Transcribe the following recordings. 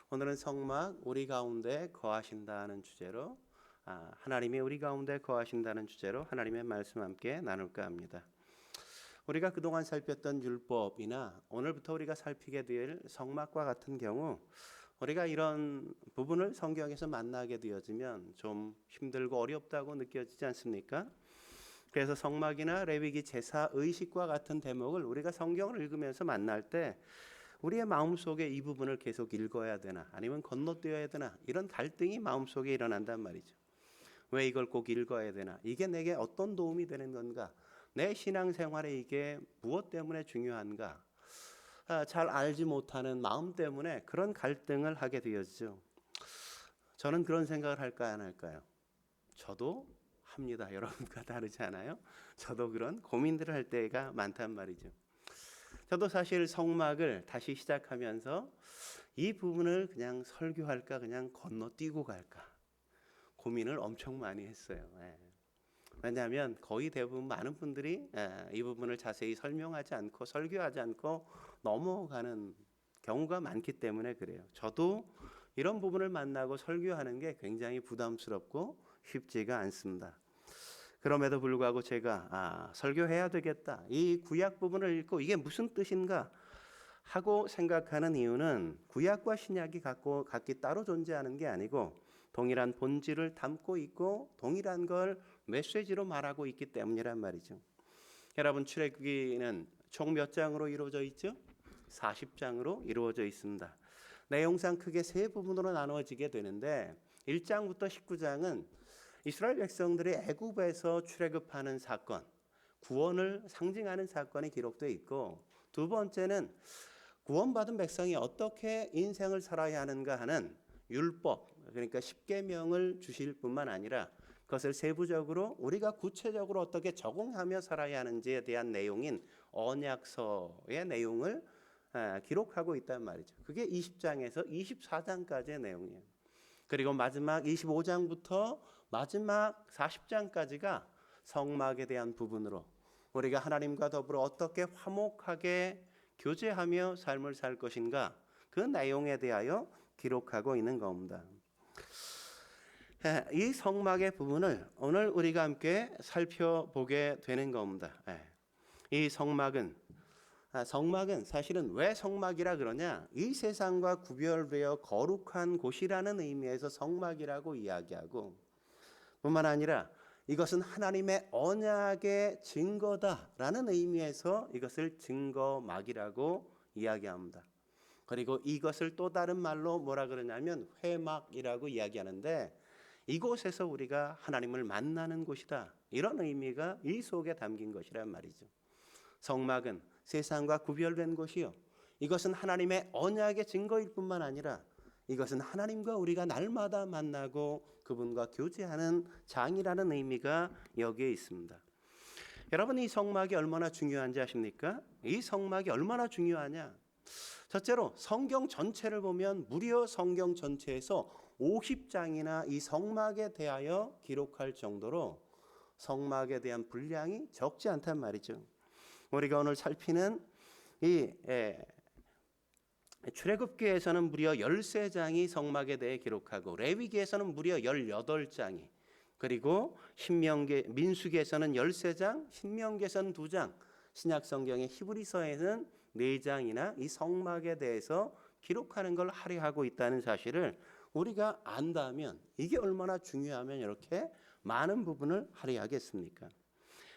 오늘은 성막 우리 가운데 거하신다는 주제로 하나님이 우리 가운데 거하신다는 주제로 하나님의 말씀 함께 나눌까 합니다. 우리가 그동안 살폈던 율법이나 오늘부터 우리가 살피게 될 성막과 같은 경우 우리가 이런 부분을 성경에서 만나게 되어지면 좀 힘들고 어렵다고 느껴지지 않습니까? 그래서 성막이나 레위기 제사 의식과 같은 대목을 우리가 성경을 읽으면서 만날 때 우리의 마음속에 이 부분을 계속 읽어야 되나 아니면 건너뛰어야 되나 이런 갈등이 마음속에 일어난단 말이죠. 왜 이걸 꼭 읽어야 되나? 이게 내게 어떤 도움이 되는 건가? 내 신앙생활에 이게 무엇 때문에 중요한가? 잘 알지 못하는 마음 때문에 그런 갈등을 하게 되었죠. 저는 그런 생각을 할까요, 안 할까요? 저도 합니다. 여러분과 다르지 않아요? 저도 그런 고민들을 할 때가 많단 말이죠. 저도 사실 성막을 다시 시작하면서 이 부분을 그냥 설교할까 그냥 건너뛰고 갈까 고민을 엄청 많이 했어요. 왜냐하면 거의 대부분 많은 분들이 이 부분을 자세히 설명하지 않고 설교하지 않고 넘어가는 경우가 많기 때문에 그래요. 저도 이런 부분을 만나고 설교하는 게 굉장히 부담스럽고 쉽지가 않습니다. 그럼에도 불구하고 제가 설교해야 되겠다. 이 구약 부분을 읽고 이게 무슨 뜻인가 하고 생각하는 이유는 구약과 신약이 각기 따로 존재하는 게 아니고 동일한 본질을 담고 있고 동일한 걸 메시지로 말하고 있기 때문이란 말이죠. 여러분, 출애굽기는 총 몇 장으로 이루어져 있죠? 40장으로 이루어져 있습니다. 내용상 크게 세 부분으로 나누어지게 되는데 1장부터 19장은 이스라엘 백성들이 애굽에서 출애굽하는 사건, 구원을 상징하는 사건이 기록되어 있고, 두 번째는 구원받은 백성이 어떻게 인생을 살아야 하는가 하는 율법, 그러니까 십계명을 주실 뿐만 아니라 그것을 세부적으로 우리가 구체적으로 어떻게 적용하며 살아야 하는지에 대한 내용인 언약서의 내용을 기록하고 있단 말이죠. 그게 20장에서 24장까지의 내용이에요. 그리고 마지막 25장부터 마지막 40장까지가 성막에 대한 부분으로 우리가 하나님과 더불어 어떻게 화목하게 교제하며 삶을 살 것인가 그 내용에 대하여 기록하고 있는 겁니다. 이 성막의 부분을 오늘 우리가 함께 살펴보게 되는 겁니다. 이 성막은 사실은 왜 성막이라 그러냐? 이 세상과 구별되어 거룩한 곳이라는 의미에서 성막이라고 이야기하고 뿐만 아니라 이것은 하나님의 언약의 증거다라는 의미에서 이것을 증거막이라고 이야기합니다. 그리고 이것을 또 다른 말로 뭐라 그러냐면 회막이라고 이야기하는데 이곳에서 우리가 하나님을 만나는 곳이다. 이런 의미가 이 속에 담긴 것이란 말이죠. 성막은 세상과 구별된 곳이요. 이것은 하나님의 언약의 증거일 뿐만 아니라 이것은 하나님과 우리가 날마다 만나고 그분과 교제하는 장이라는 의미가 여기에 있습니다. 여러분, 이 성막이 얼마나 중요한지 아십니까? 이 성막이 얼마나 중요하냐? 첫째로 성경 전체를 보면 무려 성경 전체에서 50장이나 이 성막에 대하여 기록할 정도로 성막에 대한 분량이 적지 않단 말이죠. 우리가 오늘 살피는 이 출애굽기에서는 무려 13장이 성막에 대해 기록하고 레위기에서는 무려 18장이 그리고 민수기에서는 13장, 신명기에서는 2장, 신약성경의 히브리서에는 4장이나 이 성막에 대해서 기록하는 걸 할애하고 있다는 사실을 우리가 안다면 이게 얼마나 중요하면 이렇게 많은 부분을 할애하겠습니까?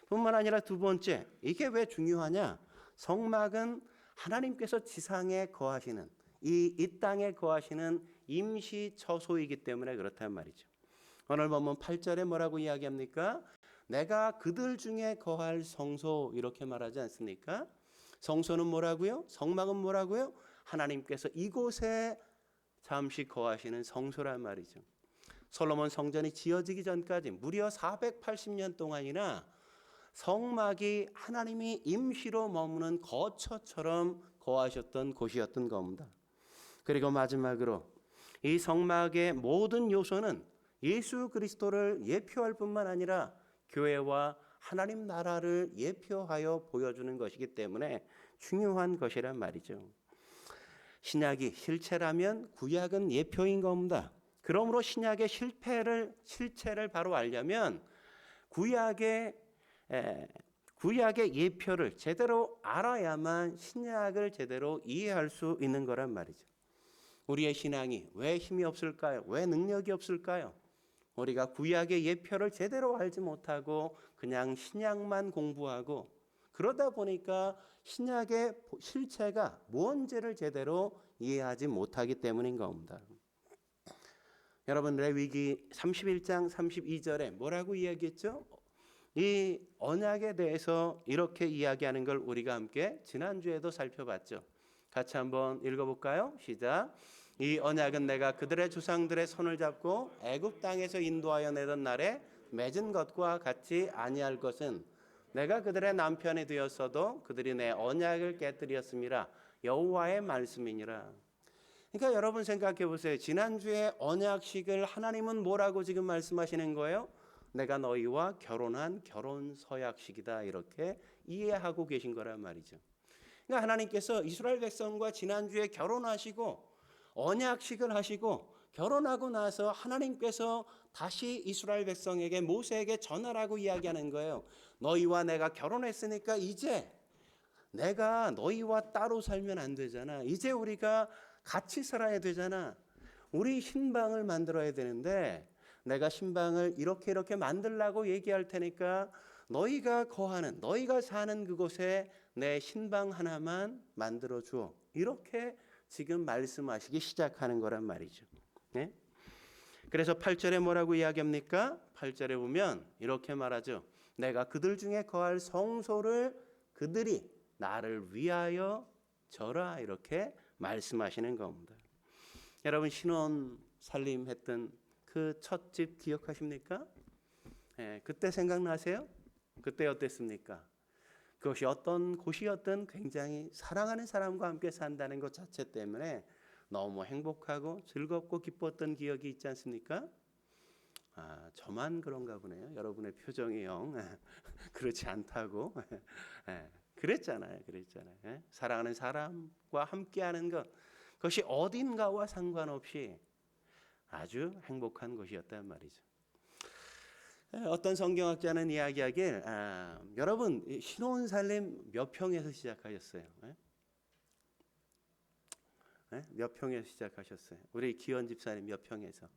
뿐만 아니라 두 번째, 이게 왜 중요하냐? 성막은 하나님께서 지상에 거하시는 이 땅에 거하시는 임시 처소이기 때문에 그렇단 말이죠. 오늘 보면 8절에 뭐라고 이야기합니까? 내가 그들 중에 거할 성소 이렇게 말하지 않습니까? 성소는 뭐라고요? 성막은 뭐라고요? 하나님께서 이곳에 잠시 거하시는 성소란 말이죠. 솔로몬 성전이 지어지기 전까지 무려 480년 동안이나 성막이 하나님이 임시로 머무는 거처처럼 거하셨던 곳이었던 겁니다. 그리고 마지막으로 이 성막의 모든 요소는 예수 그리스도를 예표할 뿐만 아니라 교회와 하나님 나라를 예표하여 보여주는 것이기 때문에 중요한 것이란 말이죠. 신약이 실체라면 구약은 예표인 겁니다. 그러므로 신약의 실체를 바로 알려면 구약의 예표를 제대로 알아야만 신약을 제대로 이해할 수 있는 거란 말이죠. 우리의 신앙이 왜 힘이 없을까요? 왜 능력이 없을까요? 우리가 구약의 예표를 제대로 알지 못하고 그냥 신약만 공부하고 그러다 보니까 신약의 실체가 뭔지를 제대로 이해하지 못하기 때문인 겁니다. 여러분, 레위기 31장 32절에 뭐라고 이야기했죠? 이 언약에 대해서 이렇게 이야기하는 걸 우리가 함께 지난주에도 살펴봤죠. 같이 한번 읽어볼까요? 시작. 이 언약은 내가 그들의 조상들의 손을 잡고 애굽 땅에서 인도하여 내던 날에 맺은 것과 같이 아니할 것은 내가 그들의 남편이 되었어도 그들이 내 언약을 깨뜨렸음이라 여호와의 말씀이니라. 그러니까 여러분 생각해 보세요. 지난주에 언약식을 하나님은 뭐라고 지금 말씀하시는 거예요? 내가 너희와 결혼한 결혼 서약식이다, 이렇게 이해하고 계신 거란 말이죠. 그러니까 하나님께서 이스라엘 백성과 지난주에 결혼하시고 언약식을 하시고 결혼하고 나서 하나님께서 다시 이스라엘 백성에게 모세에게 전하라고 이야기하는 거예요. 너희와 내가 결혼했으니까 이제 내가 너희와 따로 살면 안 되잖아. 이제 우리가 같이 살아야 되잖아. 우리 신방을 만들어야 되는데 내가 신방을 이렇게 만들라고 얘기할 테니까 너희가 거하는, 너희가 사는 그곳에 내 신방 하나만 만들어 줘. 이렇게 지금 말씀하시기 시작하는 거란 말이죠. 네? 그래서 8절에 뭐라고 이야기합니까? 8절에 보면 이렇게 말하죠. 내가 그들 중에 거할 성소를 그들이 나를 위하여 져라, 이렇게 말씀하시는 겁니다. 여러분, 신혼 살림했던 그 첫 집 기억하십니까? 그때 생각나세요? 그때 어땠습니까? 그것이 어떤 곳이었든 굉장히 사랑하는 사람과 함께 산다는 것 자체 때문에 너무 행복하고 즐겁고 기뻤던 기억이 있지 않습니까? 아, 저만 그런가 보네요. 여러분의 표정이 영 그렇지 않다고. 그랬잖아요. 사랑하는 사람과 함께하는 것, 그것이 어딘가와 상관없이 아주 행복한 것이었단 말이죠. 어떤 성경학자는 이야기하길, 여러분 신혼살림 몇 평에서 시작하셨어요? 몇 평에서 시작하셨어요? 우리 기원 집사님 몇 평에서?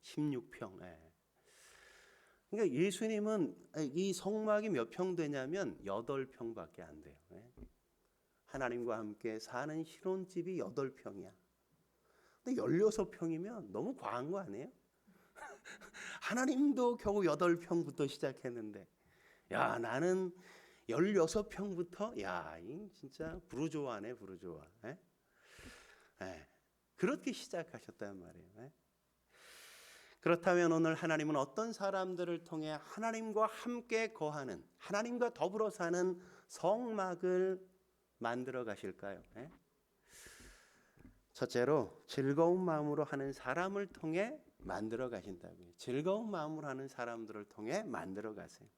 16평. 그러니까 예수님은 이 성막이 몇 평 되냐면 8평밖에 안 돼요. 하나님과 함께 사는 신혼집이 8평이야. 근데 16평이면 너무 과한 거 아니에요? 하나님도 겨우 8평부터 시작했는데, 야, 나는 16평부터, 야, 진짜 부르조아네, 부르조아. 그렇게 시작하셨단 말이에요. 그렇다면 오늘 하나님은 어떤 사람들을 통해 하나님과 함께 거하는, 하나님과 더불어 사는 성막을 만들어 가실까요? 첫째로 즐거운 마음으로 하는 사람을 통해 만들어 가신다고요. 즐거운 마음으로 하는 사람들을 통해 만들어 가세요.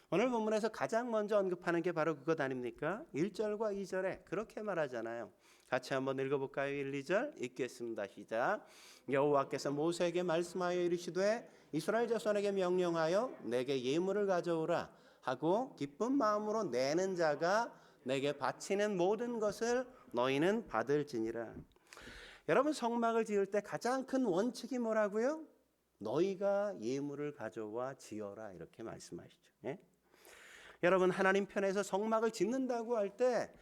오늘 본문에서 가장 먼저 언급하는 게 바로 그것 아닙니까? 1절과 2절에 그렇게 말하잖아요. 같이 한번 읽어볼까요? 1, 2절 읽겠습니다. 시작. 여호와께서 모세에게 말씀하여 이르시되 이스라엘 자손에게 명령하여 내게 예물을 가져오라 하고 기쁜 마음으로 내는 자가 내게 바치는 모든 것을 너희는 받을지니라. 여러분, 성막을 지을 때 가장 큰 원칙이 뭐라고요? 너희가 예물을 가져와 지어라, 이렇게 말씀하시죠. 여러분, 하나님 편에서 성막을 짓는다고 할 때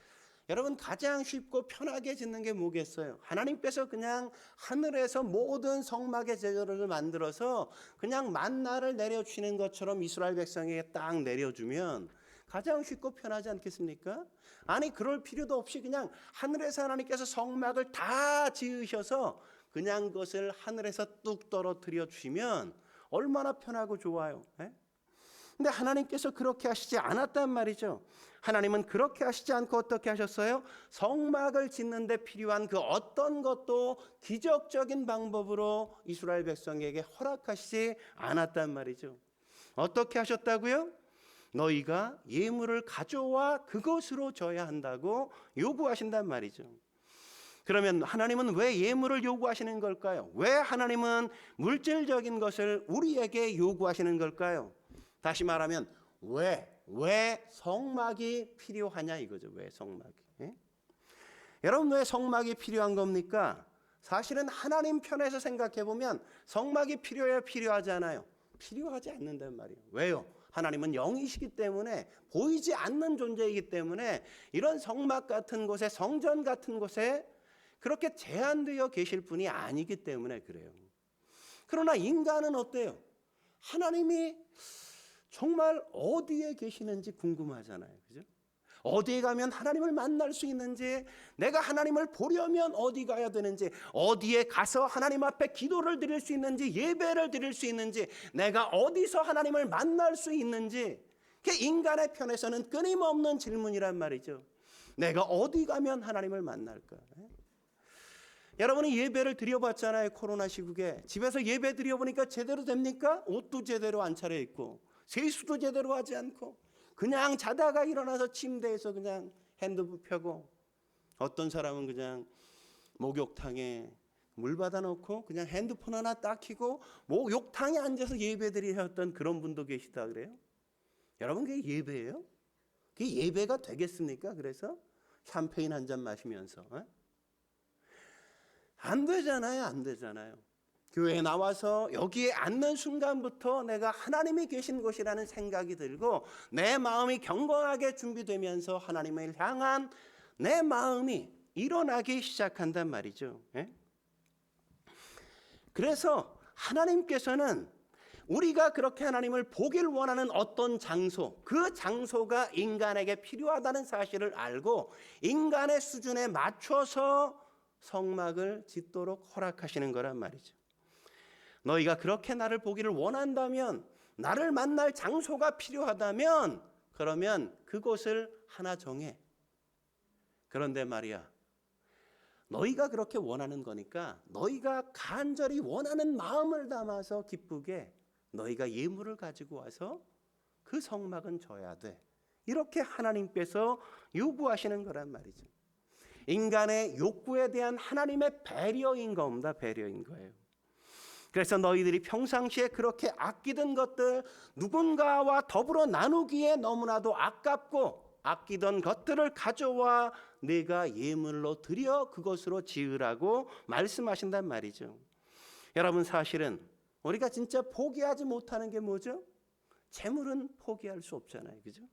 여러분 가장 쉽고 편하게 짓는 게 뭐겠어요? 하나님께서 그냥 하늘에서 모든 성막의 재료를 만들어서 그냥 만나를 내려주시는 것처럼 이스라엘 백성에게 딱 내려주면 가장 쉽고 편하지 않겠습니까? 아니, 그럴 필요도 없이 그냥 하늘에서 하나님께서 성막을 다 지으셔서 그냥 그것을 하늘에서 뚝 떨어뜨려 주시면 얼마나 편하고 좋아요. 근데 하나님께서 그렇게 하시지 않았단 말이죠. 하나님은 그렇게 하시지 않고 어떻게 하셨어요? 성막을 짓는 데 필요한 그 어떤 것도 기적적인 방법으로 이스라엘 백성에게 허락하시지 않았단 말이죠. 어떻게 하셨다고요? 너희가 예물을 가져와 그것으로 져야 한다고 요구하신단 말이죠. 그러면 하나님은 왜 예물을 요구하시는 걸까요? 왜 하나님은 물질적인 것을 우리에게 요구하시는 걸까요? 다시 말하면 왜 성막이 필요하냐 이거죠. 왜 성막이? 예? 여러분 왜 성막이 필요한 겁니까? 사실은 하나님 편에서 생각해 보면 성막이 필요해야 필요하지 않아요. 필요하지 않는단 말이에요. 왜요? 하나님은 영이시기 때문에 보이지 않는 존재이기 때문에 이런 성막 같은 곳에 성전 같은 곳에 그렇게 제한되어 계실 분이 아니기 때문에 그래요. 그러나 인간은 어때요? 하나님이 정말 어디에 계시는지 궁금하잖아요. 그죠? 어디에 가면 하나님을 만날 수 있는지, 내가 하나님을 보려면 어디 가야 되는지, 어디에 가서 하나님 앞에 기도를 드릴 수 있는지, 예배를 드릴 수 있는지, 내가 어디서 하나님을 만날 수 있는지, 그게 인간의 편에서는 끊임없는 질문이란 말이죠. 내가 어디 가면 하나님을 만날까? 여러분이 예배를 드려봤잖아요. 코로나 시국에 집에서 예배 드려보니까 제대로 됩니까? 옷도 제대로 안 차려입고 세수도 제대로 하지 않고 그냥 자다가 일어나서 침대에서 그냥 핸드폰 펴고, 어떤 사람은 그냥 목욕탕에 물 받아놓고 그냥 핸드폰 하나 딱 켜고 목욕탕에 앉아서 예배드리셨던 그런 분도 계시다 그래요. 여러분 그게 예배예요? 그게 예배가 되겠습니까? 그래서 샴페인 한 잔 마시면서 안 되잖아요. 안 되잖아요. 교회에 나와서 여기에 앉는 순간부터 내가 하나님이 계신 곳이라는 생각이 들고 내 마음이 경건하게 준비되면서 하나님을 향한 내 마음이 일어나기 시작한단 말이죠. 그래서 하나님께서는 우리가 그렇게 하나님을 보길 원하는 어떤 장소, 그 장소가 인간에게 필요하다는 사실을 알고 인간의 수준에 맞춰서 성막을 짓도록 허락하시는 거란 말이죠. 너희가 그렇게 나를 보기를 원한다면, 나를 만날 장소가 필요하다면 그러면 그곳을 하나 정해. 그런데 말이야, 너희가 그렇게 원하는 거니까 너희가 간절히 원하는 마음을 담아서 기쁘게 너희가 예물을 가지고 와서 그 성막은 져야 돼. 이렇게 하나님께서 요구하시는 거란 말이죠. 인간의 욕구에 대한 하나님의 배려인 겁니다. 배려인 거예요. 그래서 너희들이 평상시에 그렇게 아끼던 것들, 누군가와 더불어 나누기에 너무나도 아깝고 아끼던 것들을 가져와 네가 예물로 드려 그것으로 지으라고 말씀하신단 말이죠. 여러분 사실은 우리가 진짜 포기하지 못하는 게 뭐죠? 재물은 포기할 수 없잖아요. 그죠?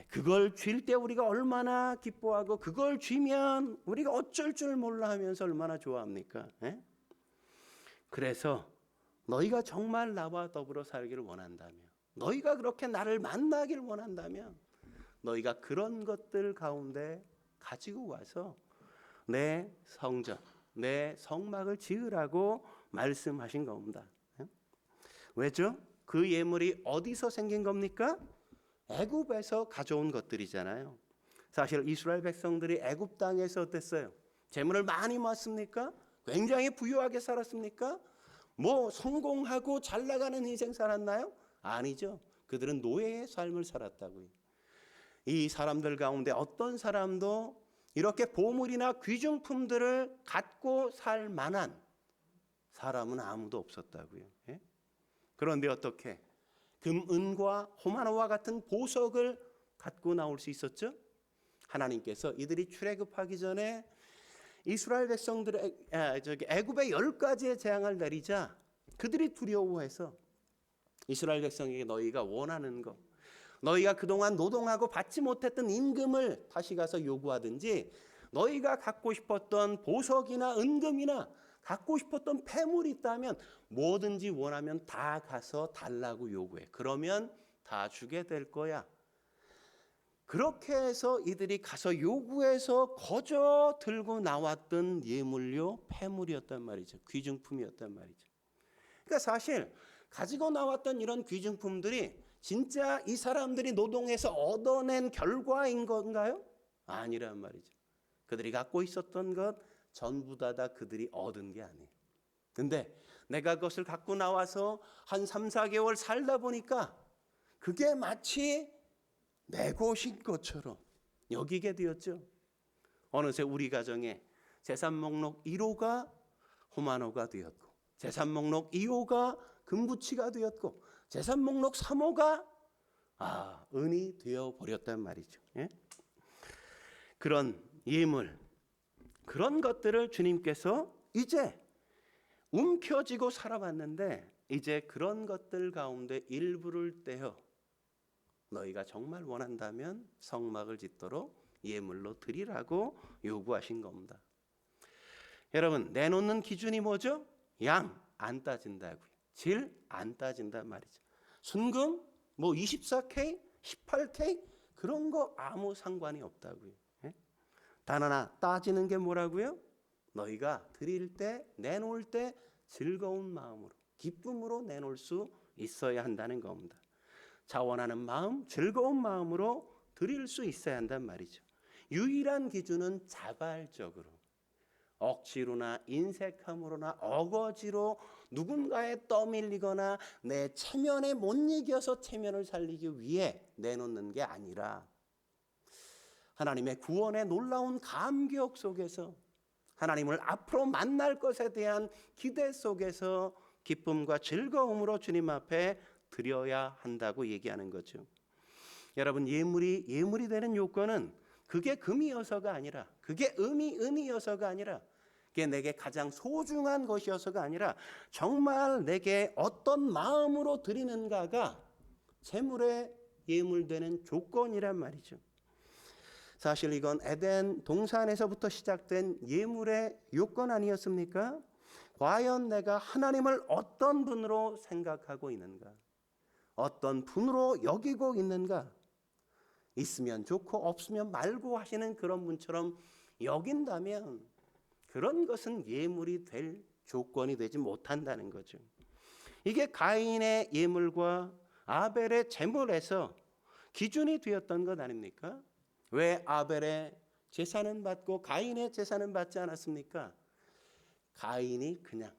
그걸 쥘 때 우리가 얼마나 기뻐하고 그걸 쥐면 우리가 어쩔 줄 몰라 하면서 얼마나 좋아합니까? 그래서 너희가 정말 나와 더불어 살기를 원한다면, 너희가 그렇게 나를 만나기를 원한다면 너희가 그런 것들 가운데 가지고 와서 내 성전, 내 성막을 지으라고 말씀하신 겁니다. 왜죠? 그 예물이 어디서 생긴 겁니까? 애굽에서 가져온 것들이잖아요. 사실 이스라엘 백성들이 애굽 땅에서 어땠어요? 재물을 많이 모았습니까? 굉장히 부유하게 살았습니까? 뭐 성공하고 잘 나가는 인생 살았나요? 아니죠. 그들은 노예의 삶을 살았다고요. 이 사람들 가운데 어떤 사람도 이렇게 보물이나 귀중품들을 갖고 살 만한 사람은 아무도 없었다고요. 그런데 어떻게 금, 은과 호마노와 같은 보석을 갖고 나올 수 있었죠? 하나님께서 이들이 출애굽하기 전에 이스라엘 백성들의 애굽의 10가지의 재앙을 내리자 그들이 두려워해서 이스라엘 백성에게 너희가 원하는 것, 너희가 그동안 노동하고 받지 못했던 임금을 다시 가서 요구하든지, 너희가 갖고 싶었던 보석이나 은금이나 갖고 싶었던 폐물이 있다면 뭐든지 원하면 다 가서 달라고 요구해. 그러면 다 주게 될 거야. 그렇게 해서 이들이 가서 요구해서 거저 들고 나왔던 예물료, 폐물이었단 말이죠. 귀중품이었단 말이죠. 그러니까 사실 가지고 나왔던 이런 귀중품들이 진짜 이 사람들이 노동해서 얻어낸 결과인 건가요? 아니란 말이죠. 그들이 갖고 있었던 것 전부 다 그들이 얻은 게 아니에요. 근데 내가 그것을 갖고 나와서 한 3, 4개월 살다 보니까 그게 마치 내 것인 것처럼 여기게 되었죠. 어느새 우리 가정에 재산 목록 1호가 호만호가 되었고, 재산 목록 2호가 금부치가 되었고, 재산 목록 3호가 은이 되어버렸단 말이죠. 예? 그런 예물, 그런 것들을 주님께서 이제 움켜쥐고 살아왔는데, 이제 그런 것들 가운데 일부를 떼어 너희가 정말 원한다면 성막을 짓도록 예물로 드리라고 요구하신 겁니다. 여러분, 내놓는 기준이 뭐죠? 양 안 따진다고요. 질 안 따진단 말이죠. 순금 뭐 24K, 18K 그런 거 아무 상관이 없다고요. 예? 단 하나 따지는 게 뭐라고요? 너희가 드릴 때, 내놓을 때 즐거운 마음으로, 기쁨으로 내놓을 수 있어야 한다는 겁니다. 자원하는 마음, 즐거운 마음으로 드릴 수 있어야 한단 말이죠. 유일한 기준은 자발적으로, 억지로나 인색함으로나 어거지로 누군가에 떠밀리거나 내 체면에 못 이겨서 체면을 살리기 위해 내놓는 게 아니라, 하나님의 구원의 놀라운 감격 속에서, 하나님을 앞으로 만날 것에 대한 기대 속에서 기쁨과 즐거움으로 주님 앞에 드려야 한다고 얘기하는 거죠. 여러분, 예물이 되는 요건은 그게 금이어서가 아니라, 그게 은이어서가 아니라, 그게 내게 가장 소중한 것이어서가 아니라, 정말 내게 어떤 마음으로 드리는가가 재물의 예물되는 조건이란 말이죠. 사실 이건 에덴 동산에서부터 시작된 예물의 요건 아니었습니까? 과연 내가 하나님을 어떤 분으로 생각하고 있는가? 어떤 분으로 여기고 있는가? 있으면 좋고 없으면 말고 하시는 그런 분처럼 여긴다면 그런 것은 예물이 될 조건이 되지 못한다는 거죠. 이게 가인의 예물과 아벨의 제물에서 기준이 되었던 것 아닙니까? 왜 아벨의 제사는 받고 가인의 제사는 받지 않았습니까? 가인이 그냥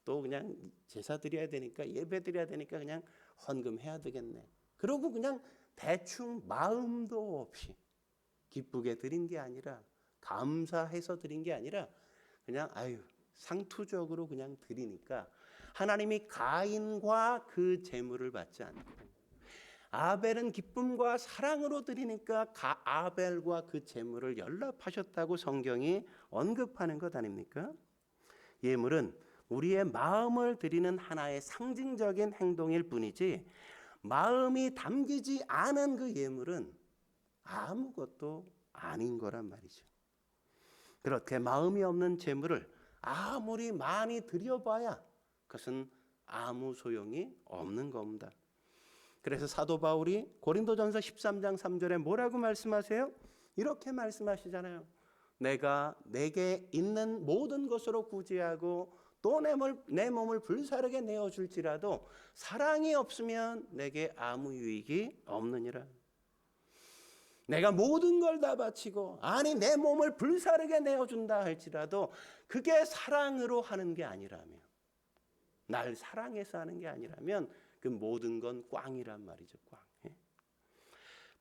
또 그냥 제사 드려야 되니까, 예배 드려야 되니까 그냥 헌금해야 되겠네, 그러고 그냥 대충 마음도 없이 기쁘게 드린 게 아니라, 감사해서 드린 게 아니라 그냥 상투적으로 그냥 드리니까 하나님이 가인과 그 제물을 받지 않고, 아벨은 기쁨과 사랑으로 드리니까 아벨과 그 제물을 연락하셨다고 성경이 언급하는 것 아닙니까? 예물은 우리의 마음을 드리는 하나의 상징적인 행동일 뿐이지, 마음이 담기지 않은 그 예물은 아무것도 아닌 거란 말이죠. 그렇게 마음이 없는 제물을 아무리 많이 드려봐야 그것은 아무 소용이 없는 겁니다. 그래서 사도 바울이 고린도전서 13장 3절에 뭐라고 말씀하세요? 이렇게 말씀하시잖아요. 내가 내게 있는 모든 것으로 구제하고 또 내 몸을 불사르게 내어줄지라도 사랑이 없으면 내게 아무 유익이 없느니라. 내가 모든 걸 다 바치고, 내 몸을 불사르게 내어준다 할지라도 그게 사랑으로 하는 게 아니라면, 날 사랑해서 하는 게 아니라면 그 모든 건 꽝이란 말이죠. 꽝.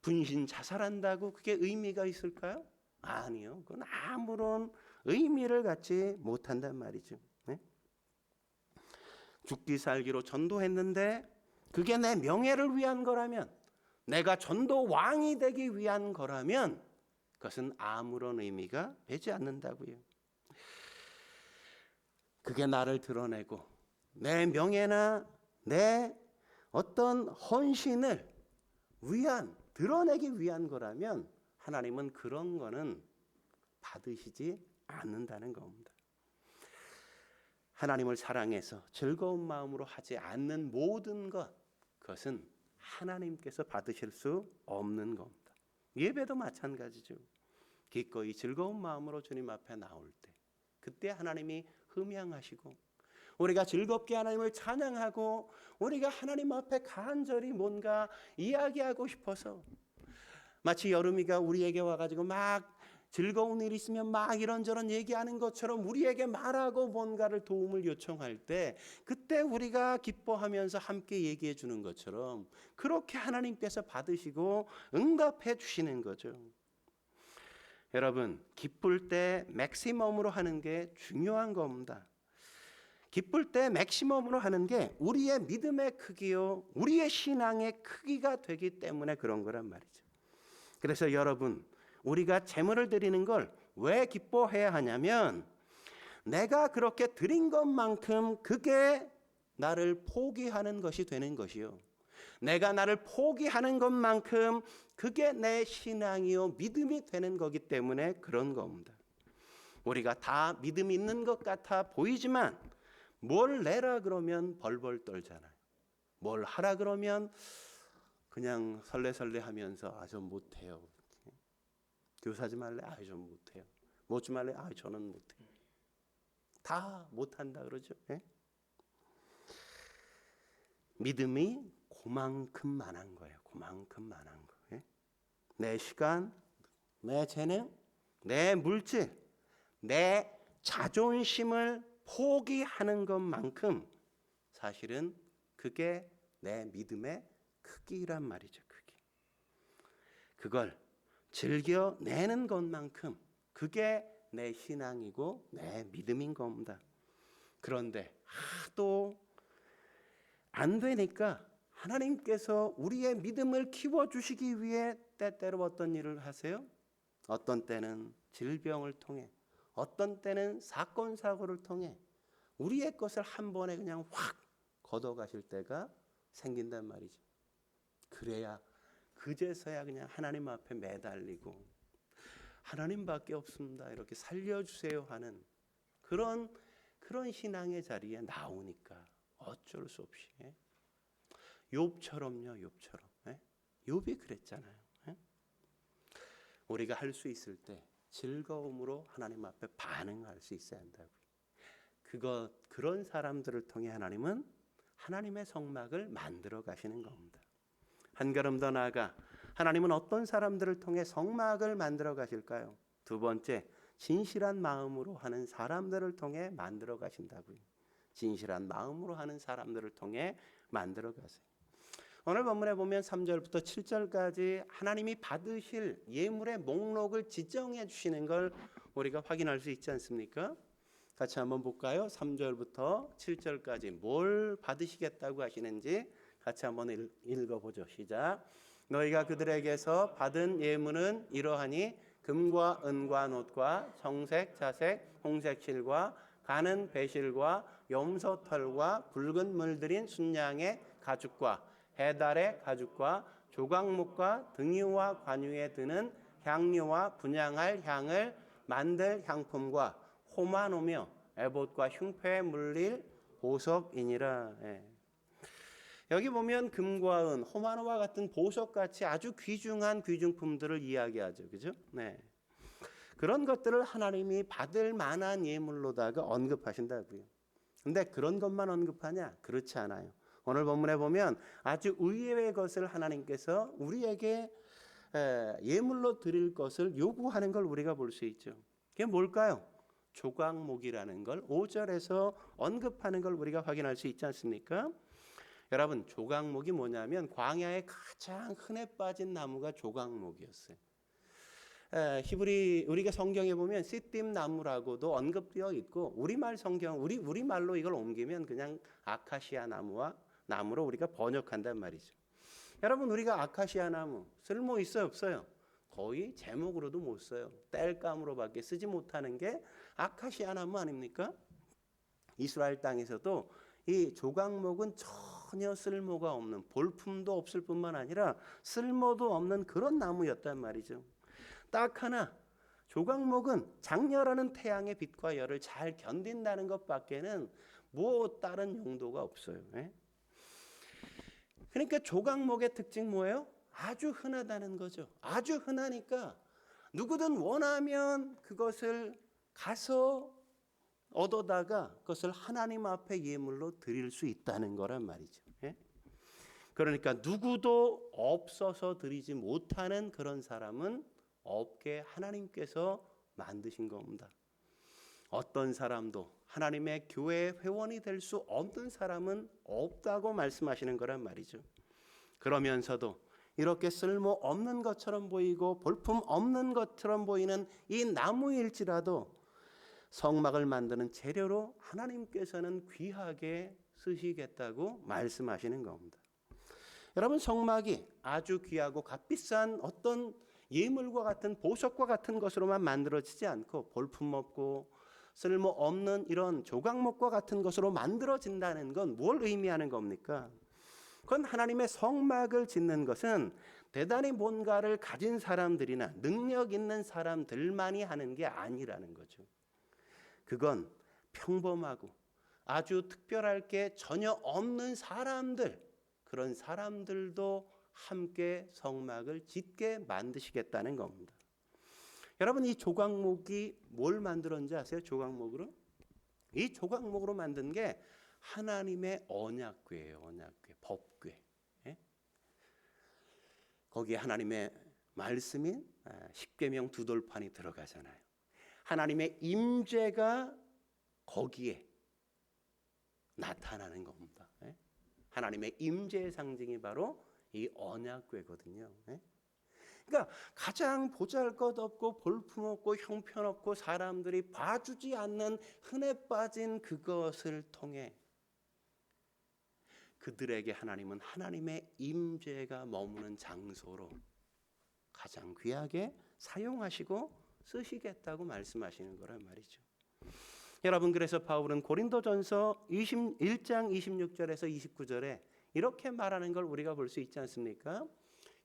분신 자살한다고 그게 의미가 있을까요? 아니요. 그건 아무런 의미를 갖지 못한단 말이죠. 죽기 살기로 전도했는데 그게 내 명예를 위한 거라면, 내가 전도 왕이 되기 위한 거라면 그것은 아무런 의미가 되지 않는다고요. 그게 나를 드러내고 내 명예나 내 어떤 헌신을 드러내기 위한 거라면 하나님은 그런 거는 받으시지 않는다는 겁니다. 하나님을 사랑해서 즐거운 마음으로 하지 않는 모든 것, 그것은 하나님께서 받으실 수 없는 겁니다. 예배도 마찬가지죠. 기꺼이 즐거운 마음으로 주님 앞에 나올 때, 그때 하나님이 흠양하시고, 우리가 즐겁게 하나님을 찬양하고, 우리가 하나님 앞에 간절히 뭔가 이야기하고 싶어서, 마치 여름이가 우리에게 와가지고 막 즐거운 일 있으면 막 이런저런 얘기하는 것처럼 우리에게 말하고 뭔가를 도움을 요청할 때, 그때 우리가 기뻐하면서 함께 얘기해 주는 것처럼 그렇게 하나님께서 받으시고 응답해 주시는 거죠. 여러분, 기쁠 때 맥시멈으로 하는 게 중요한 겁니다. 기쁠 때 맥시멈으로 하는 게 우리의 믿음의 크기요, 우리의 신앙의 크기가 되기 때문에 그런 거란 말이죠. 그래서 여러분, 우리가 제물을 드리는 걸 왜 기뻐해야 하냐면 내가 그렇게 드린 것만큼 그게 나를 포기하는 것이 되는 것이요, 내가 나를 포기하는 것만큼 그게 내 신앙이요 믿음이 되는 거기 때문에 그런 겁니다. 우리가 다 믿음 있는 것 같아 보이지만 뭘 내라 그러면 벌벌 떨잖아요. 뭘 하라 그러면 그냥 설레설레 하면서 전 못해요. 교사 좀 할래? 전 못해요. 뭐 좀 할래? 저는 못해요. 다 못한다 그러죠. 예? 믿음이 그만큼만한 거예요. 그만큼만한 거. 예? 내 시간, 내 재능, 내 물질, 내 자존심을 포기하는 것만큼 사실은 그게 내 믿음의 크기란 말이죠. 크기. 그걸 즐겨내는 것만큼 그게 내 신앙이고 내 믿음인 겁니다. 그런데 하도 안 되니까 하나님께서 우리의 믿음을 키워주시기 위해 때때로 어떤 일을 하세요? 어떤 때는 질병을 통해, 어떤 때는 사건 사고를 통해 우리의 것을 한 번에 그냥 확 걷어가실 때가 생긴단 말이죠. 그래야 그제서야 그냥 하나님 앞에 매달리고 하나님밖에 없습니다, 이렇게 살려주세요 하는 그런 신앙의 자리에 나오니까 어쩔 수 없이. 욥처럼요. 욥처럼. 욥이 그랬잖아요. 우리가 할 수 있을 때 즐거움으로 하나님 앞에 반응할 수 있어야 한다고요. 그런 사람들을 통해 하나님은 하나님의 성막을 만들어 가시는 겁니다. 한 걸음 더 나아가 하나님은 어떤 사람들을 통해 성막을 만들어 가실까요? 두 번째, 진실한 마음으로 하는 사람들을 통해 만들어 가신다고요. 진실한 마음으로 하는 사람들을 통해 만들어 가세요. 오늘 본문에 보면 3절부터 7절까지 하나님이 받으실 예물의 목록을 지정해 주시는 걸 우리가 확인할 수 있지 않습니까? 같이 한번 볼까요? 3절부터 7절까지 뭘 받으시겠다고 하시는지 같이 한번 읽어보죠. 시작. 너희가 그들에게서 받은 예물은 이러하니 금과 은과 놋과 정색, 자색, 홍색 실과 가는 배실과 염소털과 붉은 물들인 순양의 가죽과 해달의 가죽과 조각목과 등유와 관유에 드는 향료와 분향할 향을 만들 향품과 호마노며 에봇과 흉패에 물릴 보석이니라. 여기 보면 금과 은, 호마노와 같은 보석같이 아주 귀중한 귀중품들을 이야기하죠. 그죠? 네. 그런 것들을 하나님이 받을 만한 예물로다가 언급하신다고요. 근데 그런 것만 언급하냐? 그렇지 않아요. 오늘 본문에 보면 아주 의외의 것을 하나님께서 우리에게 예물로 드릴 것을 요구하는 걸 우리가 볼 수 있죠. 그게 뭘까요? 조각목이라는 걸 5절에서 언급하는 걸 우리가 확인할 수 있지 않습니까? 여러분, 조각목이 뭐냐면 광야에 가장 흔해 빠진 나무가 조각목이었어요. 히브리 우리가 성경에 보면 시딤 나무라고도 언급되어 있고 우리말 성경 우리말로 이걸 옮기면 그냥 아카시아 나무로 우리가 번역한단 말이죠. 여러분, 우리가 아카시아 나무 쓸모 있어요, 없어요? 거의 제목으로도 못 써요. 땔감으로밖에 쓰지 못하는 게 아카시아 나무 아닙니까? 이스라엘 땅에서도 이 조각목은 전혀 쓸모가 없는, 볼품도 없을 뿐만 아니라 쓸모도 없는 그런 나무였단 말이죠. 딱 하나, 조각목은 장렬하는 태양의 빛과 열을 잘 견딘다는 것밖에는 뭐 다른 용도가 없어요. 그러니까 조각목의 특징 뭐예요? 아주 흔하다는 거죠. 아주 흔하니까 누구든 원하면 그것을 가서 얻어다가 그것을 하나님 앞에 예물로 드릴 수 있다는 거란 말이죠. 그러니까 누구도 없어서 드리지 못하는 그런 사람은 없게 하나님께서 만드신 겁니다. 어떤 사람도 하나님의 교회 회원이 될 수 없는 사람은 없다고 말씀하시는 거란 말이죠. 그러면서도 이렇게 쓸모 없는 것처럼 보이고 볼품 없는 것처럼 보이는 이 나무일지라도 성막을 만드는 재료로 하나님께서는 귀하게 쓰시겠다고 말씀하시는 겁니다. 여러분, 성막이 아주 귀하고 값비싼 어떤 예물과 같은 보석과 같은 것으로만 만들어지지 않고 볼품 없고 쓸모 없는 이런 조각목과 같은 것으로 만들어진다는 건 뭘 의미하는 겁니까? 그건 하나님의 성막을 짓는 것은 대단히 뭔가를 가진 사람들이나 능력 있는 사람들만이 하는 게 아니라는 거죠. 그건 평범하고 아주 특별할 게 전혀 없는 사람들, 그런 사람들도 함께 성막을 짓게 만드시겠다는 겁니다. 여러분, 이 조각목이 뭘 만들었는지 아세요? 조각목으로? 이 조각목으로 만든 게 하나님의 언약궤예요. 언약궤, 법궤. 예? 거기에 하나님의 말씀인 십계명 두 돌판이 들어가잖아요. 하나님의 임재가 거기에 나타나는 겁니다. 예? 하나님의 임재의 상징이 바로 이 언약궤거든요. 예? 그러니까 가장 보잘것없고 볼품없고 형편없고 사람들이 봐주지 않는 흔해 빠진 그것을 통해 그들에게 하나님은 하나님의 임재가 머무는 장소로 가장 귀하게 사용하시고 쓰시겠다고 말씀하시는 거란 말이죠. 여러분, 그래서 바울은 고린도전서 21장 26절에서 29절에 이렇게 말하는 걸 우리가 볼 수 있지 않습니까?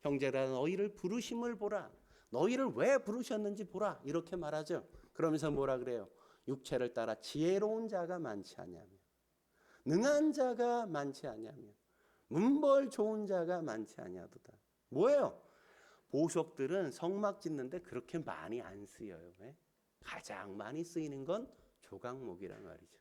형제라, 너희를 부르심을 보라. 너희를 왜 부르셨는지 보라. 이렇게 말하죠. 그러면서 뭐라 그래요? 육체를 따라 지혜로운 자가 많지 아니하며 능한 자가 많지 아니하며 문벌 좋은 자가 많지 아니하도다. 뭐예요? 보석들은 성막 짓는데 그렇게 많이 안 쓰여요. 왜? 가장 많이 쓰이는 건 조각목이란 말이죠.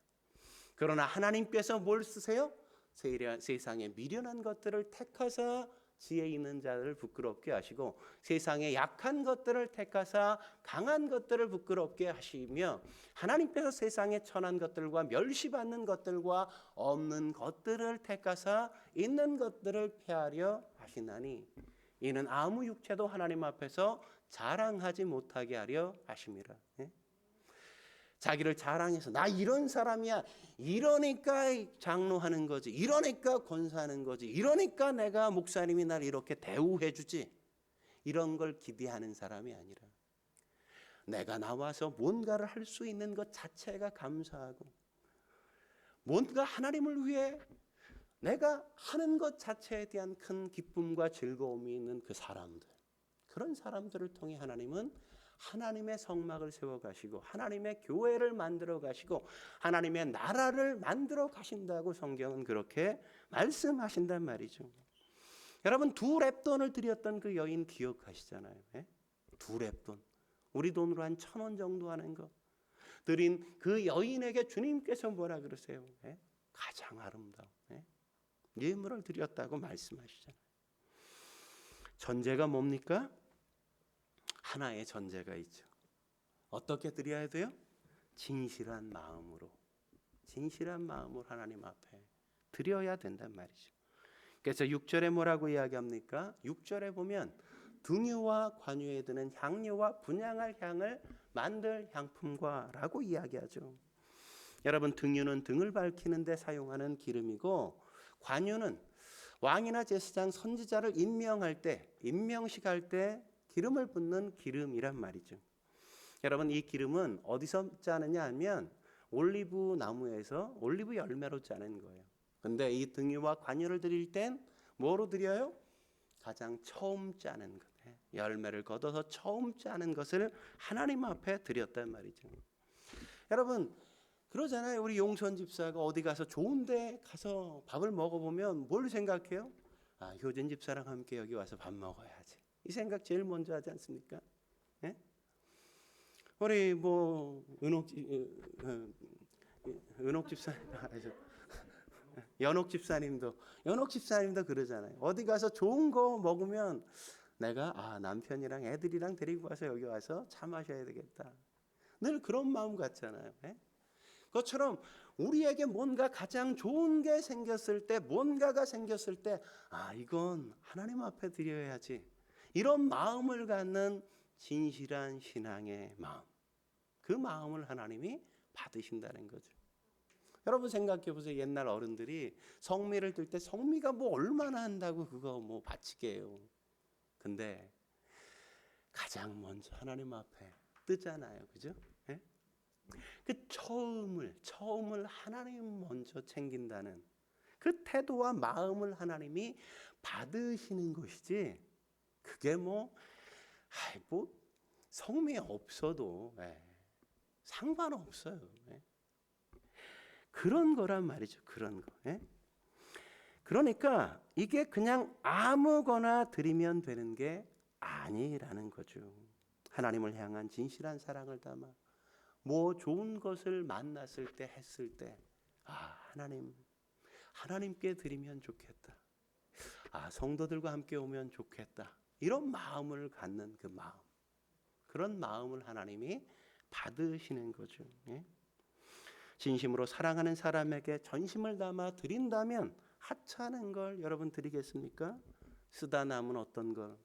그러나 하나님께서 뭘 쓰세요? 세상의 미련한 것들을 택하사 지혜 있는 자를 부끄럽게 하시고 세상의 약한 것들을 택하사 강한 것들을 부끄럽게 하시며 하나님께서 세상의 천한 것들과 멸시받는 것들과 없는 것들을 택하사 있는 것들을 폐하려 하시나니 이는 아무 육체도 하나님 앞에서 자랑하지 못하게 하려 하심이라. 예? 자기를 자랑해서 나 이런 사람이야, 이러니까 장로하는 거지, 이러니까 권사하는 거지, 이러니까 내가 목사님이 날 이렇게 대우해 주지, 이런 걸 기대하는 사람이 아니라 내가 나와서 뭔가를 할 수 있는 것 자체가 감사하고 뭔가 하나님을 위해 내가 하는 것 자체에 대한 큰 기쁨과 즐거움이 있는 그 사람들, 그런 사람들을 통해 하나님은 하나님의 성막을 세워가시고 하나님의 교회를 만들어 가시고 하나님의 나라를 만들어 가신다고 성경은 그렇게 말씀하신단 말이죠. 여러분, 두 렙돈을 드렸던 그 여인 기억하시잖아요. 예? 두 렙돈, 우리 돈으로 한 1,000원 정도 하는 거 드린 그 여인에게 주님께서 뭐라 그러세요? 예? 가장 아름다운 예물을 드렸다고 말씀하시잖아요. 전제가 뭡니까? 하나의 전제가 있죠. 어떻게 드려야 돼요? 진실한 마음으로 하나님 앞에 드려야 된단 말이죠. 그래서 6절에 뭐라고 이야기합니까? 6절에 보면 등유와 관유에 드는 향료와 분향할 향을 만들 향품과 라고 이야기하죠. 여러분, 등유는 등을 밝히는 데 사용하는 기름이고 관유는 왕이나 제사장 선지자를 임명식할 때 기름을 붓는 기름이란 말이죠. 여러분, 이 기름은 어디서 짜느냐 하면 올리브 나무에서 올리브 열매로 짜는 거예요. 근데 이 등유와 관유를 드릴 땐 뭐로 드려요? 가장 처음 짜는 것, 열매를 걷어서 처음 짜는 것을 하나님 앞에 드렸단 말이죠. 여러분, 그러잖아요. 우리 용선 집사가 어디 가서 좋은 데 가서 밥을 먹어보면 뭘 생각해요? 아, 효진 집사랑 함께 여기 와서 밥 먹어야지. 이 생각 제일 먼저 하지 않습니까? 예? 우리 뭐 은옥 집사님, 연옥 집사님도 그러잖아요. 어디 가서 좋은 거 먹으면 내가 남편이랑 애들이랑 데리고 와서 여기 와서 차 마셔야 되겠다. 늘 그런 마음 같잖아요. 예? 그것처럼 우리에게 뭔가 가장 좋은 게 생겼을 때, 뭔가가 생겼을 때, 이건 하나님 앞에 드려야지. 이런 마음을 갖는 진실한 신앙의 마음. 그 마음을 하나님이 받으신다는 거죠. 여러분 생각해 보세요. 옛날 어른들이 성미를 들 때 성미가 뭐 얼마나 한다고 그거 뭐 바치게 해요. 근데 가장 먼저 하나님 앞에 뜨잖아요. 그죠? 예? 그 처음을 하나님 먼저 챙긴다는 그 태도와 마음을 하나님이 받으시는 것이지, 그게 뭐 성미 없어도 상관없어요. 그런 거란 말이죠. 그런 거. 그러니까 이게 그냥 아무거나 드리면 되는 게 아니라는 거죠. 하나님을 향한 진실한 사랑을 담아 뭐 좋은 것을 만났을 때 했을 때 하나님께 드리면 좋겠다. 성도들과 함께 오면 좋겠다. 이런 마음을 갖는 그 마음. 그런 마음을 하나님이 받으시는 거죠. 진심으로 사랑하는 사람에게 전심을 담아 드린다면 하찮은 걸 여러분 드리겠습니까? 쓰다 남은 어떤 걸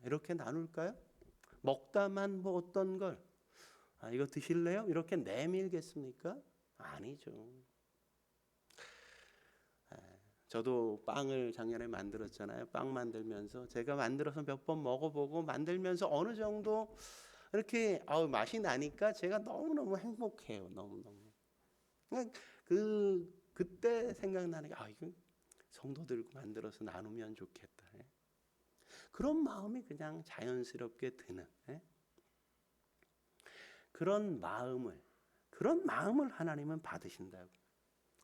이렇게 나눌까요? 먹다만 뭐 어떤 걸 이거 드실래요? 이렇게 내밀겠습니까? 아니죠. 저도 빵을 작년에 만들었잖아요. 빵 만들면서 제가 만들어서 몇 번 먹어보고 만들면서 어느 정도 이렇게 맛이 나니까 제가 너무너무 행복해요. 너무너무. 그때 생각나는 게 이거 성도들 만들어서 나누면 좋겠다. 그런 마음이 그냥 자연스럽게 드는 그런 마음을 하나님은 받으신다고.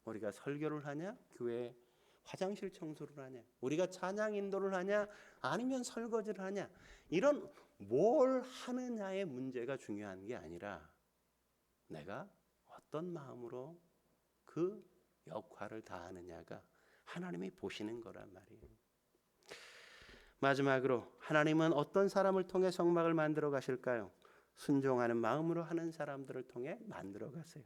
우리가 설교를 하냐, 교회 화장실 청소를 하냐, 우리가 찬양 인도를 하냐, 아니면 설거지를 하냐, 이런 뭘 하느냐의 문제가 중요한 게 아니라 내가 어떤 마음으로 그 역할을 다하느냐가 하나님이 보시는 거란 말이에요. 마지막으로 하나님은 어떤 사람을 통해 성막을 만들어 가실까요? 순종하는 마음으로 하는 사람들을 통해 만들어 가세요.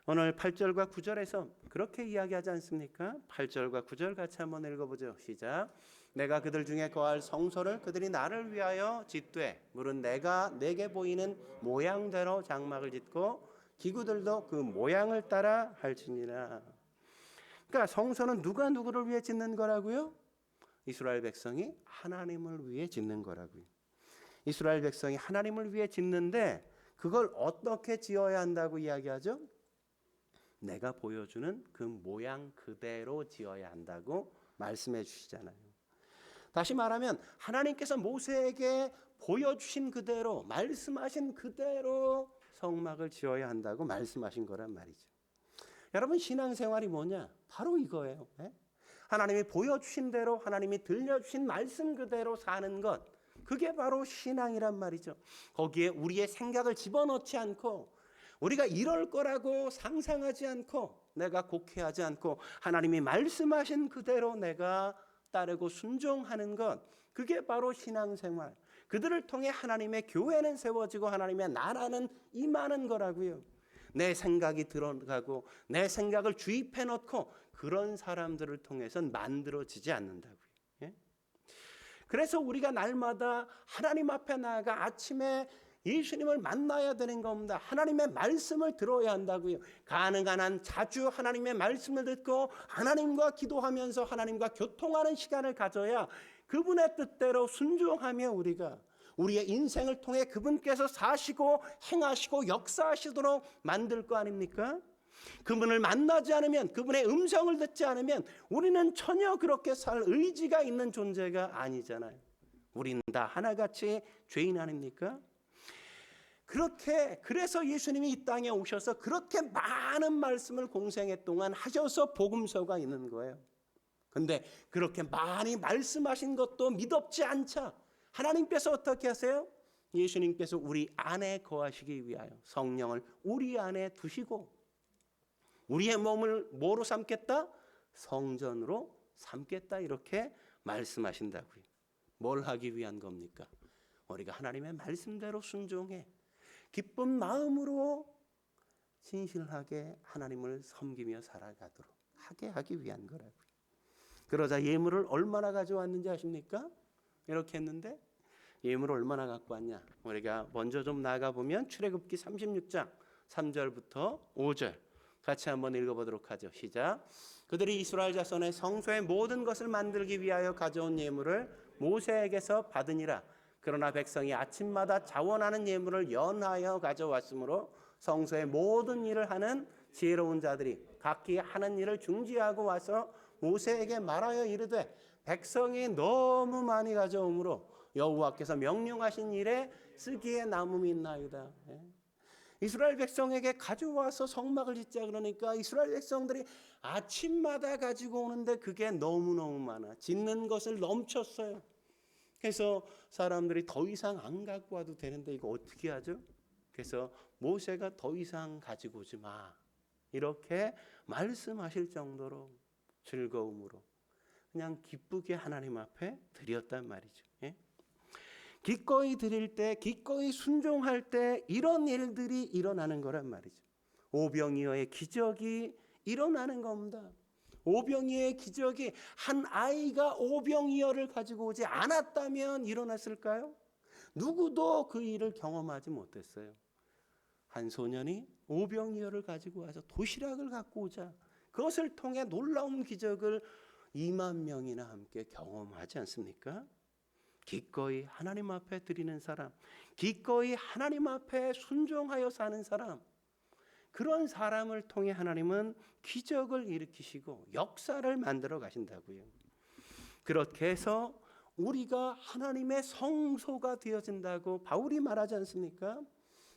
오늘 8절과 9절에서 그렇게 이야기하지 않습니까? 8절과 9절 같이 한번 읽어보죠. 시작. 내가 그들 중에 거할 성소를 그들이 나를 위하여 짓되 물은 내가 내게 보이는 모양대로 장막을 짓고 기구들도 그 모양을 따라 할지니라. 그러니까 성소는 누가 누구를 위해 짓는 거라고요? 이스라엘 백성이 하나님을 위해 짓는 거라고요. 이스라엘 백성이 하나님을 위해 짓는데 그걸 어떻게 지어야 한다고 이야기하죠? 내가 보여주는 그 모양 그대로 지어야 한다고 말씀해 주시잖아요. 다시 말하면 하나님께서 모세에게 보여주신 그대로, 말씀하신 그대로 성막을 지어야 한다고 말씀하신 거란 말이죠. 여러분 신앙생활이 뭐냐? 바로 이거예요. 하나님이 보여주신 대로, 하나님이 들려주신 말씀 그대로 사는 것, 그게 바로 신앙이란 말이죠. 거기에 우리의 생각을 집어넣지 않고, 우리가 이럴 거라고 상상하지 않고, 내가 곡해하지 않고 하나님이 말씀하신 그대로 내가 따르고 순종하는 것, 그게 바로 신앙생활. 그들을 통해 하나님의 교회는 세워지고 하나님의 나라는 임하는 거라고요. 내 생각이 들어가고 내 생각을 주입해 놓고 그런 사람들을 통해서는 만들어지지 않는다고요. 그래서 우리가 날마다 하나님 앞에 나아가 아침에 예수님을 만나야 되는 겁니다. 하나님의 말씀을 들어야 한다고요. 가능한 한 자주 하나님의 말씀을 듣고 하나님과 기도하면서 하나님과 교통하는 시간을 가져야 그분의 뜻대로 순종하며 우리가 우리의 인생을 통해 그분께서 사시고 행하시고 역사하시도록 만들 거 아닙니까? 그분을 만나지 않으면, 그분의 음성을 듣지 않으면 우리는 전혀 그렇게 살 의지가 있는 존재가 아니잖아요. 우리는 다 하나같이 죄인 아닙니까? 그래서 예수님이 이 땅에 오셔서 그렇게 많은 말씀을 공생애 동안 하셔서 복음서가 있는 거예요. 근데 그렇게 많이 말씀하신 것도 미덥지 않자 하나님께서 어떻게 하세요? 예수님께서 우리 안에 거하시기 위하여 성령을 우리 안에 두시고 우리의 몸을 뭐로 삼겠다? 성전으로 삼겠다, 이렇게 말씀하신다고요. 뭘 하기 위한 겁니까? 우리가 하나님의 말씀대로 순종해 기쁜 마음으로 진실하게 하나님을 섬기며 살아가도록 하기 위한 거라고요. 그러자 예물을 얼마나 가져왔는지 아십니까? 이렇게 했는데 예물을 얼마나 갖고 왔냐? 우리가 먼저 좀 나가보면 출애굽기 36장 3절부터 5절 같이 한번 읽어보도록 하죠. 시작. 그들이 이스라엘 자손의 성소의 모든 것을 만들기 위하여 가져온 예물을 모세에게서 받으니라. 그러나 백성이 아침마다 자원하는 예물을 연하여 가져왔으므로 성소의 모든 일을 하는 지혜로운 자들이 각기 하는 일을 중지하고 와서 모세에게 말하여 이르되 백성이 너무 많이 가져오므로 여호와께서 명령하신 일에 쓰기에 남음이 있나이다. 이스라엘 백성에게 가져와서 성막을 짓자 그러니까 이스라엘 백성들이 아침마다 가지고 오는데 그게 너무너무 많아. 짓는 것을 넘쳤어요. 그래서 사람들이 더 이상 안 갖고 와도 되는데 이거 어떻게 하죠? 그래서 모세가 더 이상 가지고 오지 마. 이렇게 말씀하실 정도로 즐거움으로 그냥 기쁘게 하나님 앞에 드렸단 말이죠. 예? 기꺼이 드릴 때, 기꺼이 순종할 때 이런 일들이 일어나는 거란 말이죠. 오병이어의 기적이 일어나는 겁니다. 오병이어의 기적이 한 아이가 오병이어를 가지고 오지 않았다면 일어났을까요? 누구도 그 일을 경험하지 못했어요. 한 소년이 오병이어를 가지고 와서 도시락을 갖고 오자 그것을 통해 놀라운 기적을 2만 명이나 함께 경험하지 않습니까? 기꺼이 하나님 앞에 드리는 사람, 기꺼이 하나님 앞에 순종하여 사는 사람, 그런 사람을 통해 하나님은 기적을 일으키시고 역사를 만들어 가신다고요. 그렇게 해서 우리가 하나님의 성소가 되어진다고 바울이 말하지 않습니까?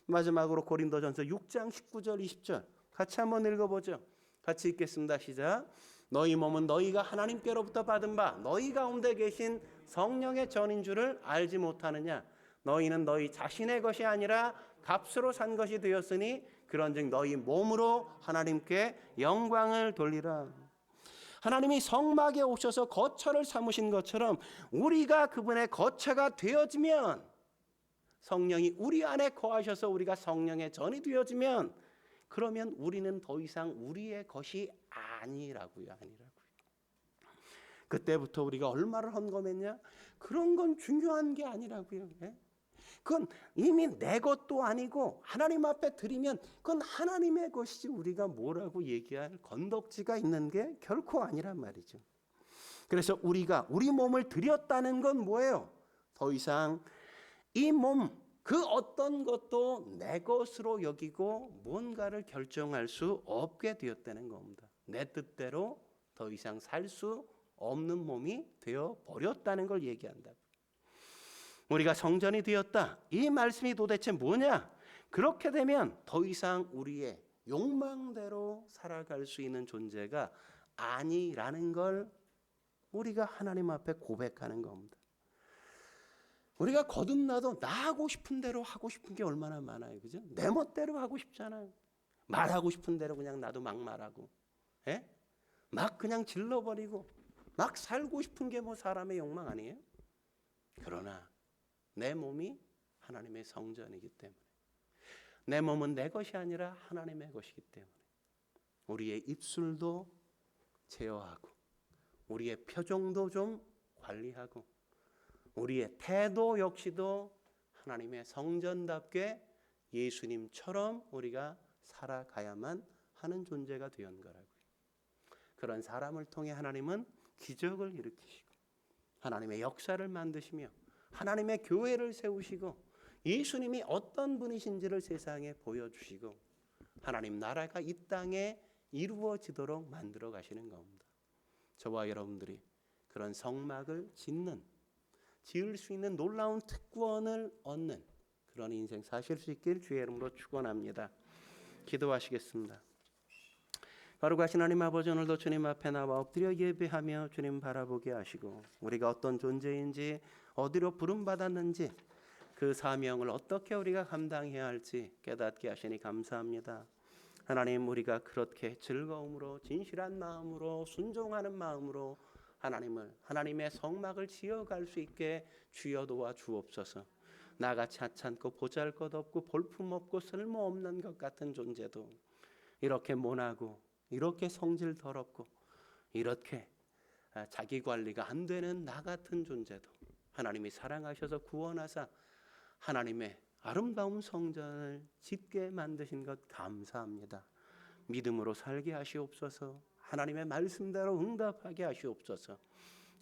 마지막으로 고린도전서 6장 19절 20절 같이 한번 읽어보죠. 같이 읽겠습니다. 시작. 너희 몸은 너희가 하나님께로부터 받은 바 너희 가운데 계신 성령의 전인 줄을 알지 못하느냐. 너희는 너희 자신의 것이 아니라 값으로 산 것이 되었으니 그런즉 너희 몸으로 하나님께 영광을 돌리라. 하나님이 성막에 오셔서 거처를 삼으신 것처럼 우리가 그분의 거처가 되어지면, 성령이 우리 안에 거하셔서 우리가 성령의 전이 되어지면, 그러면 우리는 더 이상 우리의 것이 아니라고요. 그때부터 우리가 얼마를 헌금했냐? 그런 건 중요한 게 아니라고요. 그건 이미 내 것도 아니고 하나님 앞에 드리면 그건 하나님의 것이지 우리가 뭐라고 얘기할 건덕지가 있는 게 결코 아니란 말이죠. 그래서 우리가 우리 몸을 드렸다는 건 뭐예요? 더 이상 이 몸, 그 어떤 것도 내 것으로 여기고 뭔가를 결정할 수 없게 되었다는 겁니다. 내 뜻대로 더 이상 살 수 없는 몸이 되어 버렸다는 걸 얘기한다고. 우리가 성전이 되었다. 이 말씀이 도대체 뭐냐? 그렇게 되면 더 이상 우리의 욕망대로 살아갈 수 있는 존재가 아니라는 걸 우리가 하나님 앞에 고백하는 겁니다. 우리가 거듭나도 나 하고 싶은 대로 하고 싶은 게 얼마나 많아요. 그죠? 내 멋대로 하고 싶잖아요. 말하고 싶은 대로 그냥 나도 막 말하고, 막 그냥 질러버리고, 막 살고 싶은 게 뭐 사람의 욕망 아니에요? 그러나 내 몸이 하나님의 성전이기 때문에, 내 몸은 내 것이 아니라 하나님의 것이기 때문에 우리의 입술도 제어하고, 우리의 표정도 좀 관리하고, 우리의 태도 역시도 하나님의 성전답게 예수님처럼 우리가 살아가야만 하는 존재가 되는 거라고요. 그런 사람을 통해 하나님은 기적을 일으키시고 하나님의 역사를 만드시며 하나님의 교회를 세우시고 예수님이 어떤 분이신지를 세상에 보여주시고 하나님 나라가 이 땅에 이루어지도록 만들어 가시는 겁니다. 저와 여러분들이 그런 성막을 지을 수 있는 놀라운 특권을 얻는 그런 인생 사실 수 있길 주의 이름으로 축원합니다. 기도하시겠습니다. 거룩하신 하나님 아버지, 오늘도 주님 앞에 나와 엎드려 예배하며 주님 바라보게 하시고 우리가 어떤 존재인지, 어디로 부름받았는지, 그 사명을 어떻게 우리가 감당해야 할지 깨닫게 하시니 감사합니다. 하나님, 우리가 그렇게 즐거움으로 진실한 마음으로 순종하는 마음으로 하나님의 성막을 지어갈 수 있게 주여 도와 주옵소서. 나같이 하찮고 보잘것없고 볼품없고 쓸모없는 것 같은 존재도 이렇게 모나고 이렇게 성질 더럽고 이렇게 자기 관리가 안 되는 나 같은 존재도 하나님이 사랑하셔서 구원하사 하나님의 아름다운 성전을 짓게 만드신 것 감사합니다. 믿음으로 살게 하시옵소서. 하나님의 말씀대로 응답하게 하시옵소서.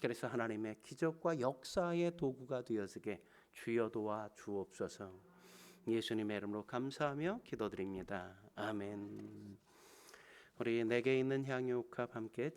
그래서 하나님의 기적과 역사의 도구가 되어서게 주여 도와 주옵소서. 예수님의 이름으로 감사하며 기도드립니다. 아멘. 우리 내게 있는 향유옥합 함께